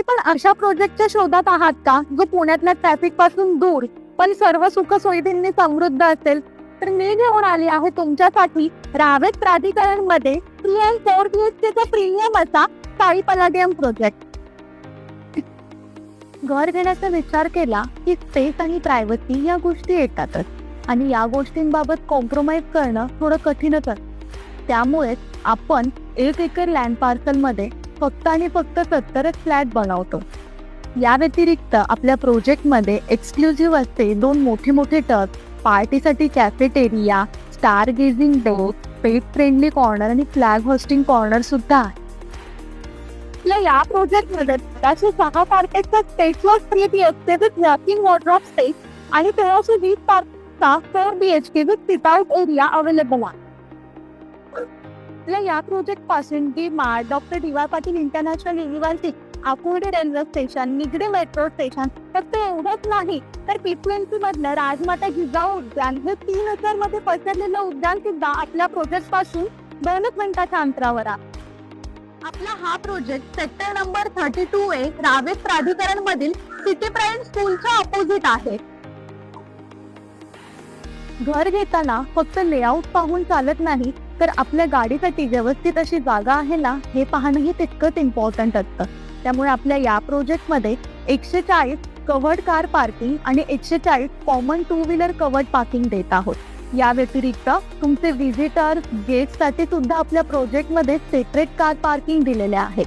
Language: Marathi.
पण अशा प्रोजेक्टच्या शोधात आहात का जो पुण्यातल्या ट्रॅफिक पासून दूर पण सर्व सुख सुविधांनी समृद्ध असेल? तर मी घेऊन आली आहे तुमच्यासाठी रावेत प्राधिकरण मध्ये 3 and 4 BHK चा प्रीमियम असा साई पलाडियम प्रोजेक्ट. घर घेण्याचा विचार केला की स्पेस आणि प्रायव्हसी या गोष्टी येतातच, आणि या गोष्टींबाबत कॉम्प्रोमाइज करणं थोडं कठीणच असतं. त्यामुळे आपण 1 एकर लँड पार्सल मध्ये फक्त आणि फक्त 70च फ्लॅट बनवतो. या व्यतिरिक्त आपल्या प्रोजेक्टमध्ये एक्सक्लुझिव्ह असे 2 मोठे टब, पार्टीसाठी cafeteria, star gazing deck, pet friendly corner आणि फ्लॅग होस्टिंग कॉर्नर सुद्धा आहे. या प्रोजेक्टमध्ये 6 पार्केटचा स्पेसवर 3 BHK with walking wardrobe space आणि 1320 पार्कचा 4 BHK with sit out area available आहे. या प्रोजेक्ट पासून DMart, doctor D Y. Patil international university, Akurdi railway station, Nigdi metro station, फक्त एवढंच नाही तर पीपीएमसी मधलं राजमाता जिजाऊ उद्यान हे 3 एकर मध्ये पसरलेलं उद्यान सुद्धा आपल्या प्रोजेक्ट पासून 2 मिनिटाच्या अंतरावर आहे. आपला हा project sector number 32A Ravet प्राधिकरण मधील सिटी प्राईम स्कूलच्या अपोजिट आहे. घर घेताना फक्त लेआउट पाहून चालत नाही, तर आपल्या गाडीसाठी व्यवस्थित अशी जागा आहे ना हे पाहणंही तितकंच इम्पॉर्टंट असतं. त्यामुळे आपल्या या प्रोजेक्टमध्ये 140 कव्हर्ड कार पार्किंग आणि 140 कॉमन 2 व्हीलर कव्हर्ड पार्किंग देत आहोत. या व्यतिरिक्त तुमचे व्हिजिटर्स, गेस्टसाठी सुद्धा आपल्या प्रोजेक्टमध्ये सेपरेट कार पार्किंग दिलेले आहे.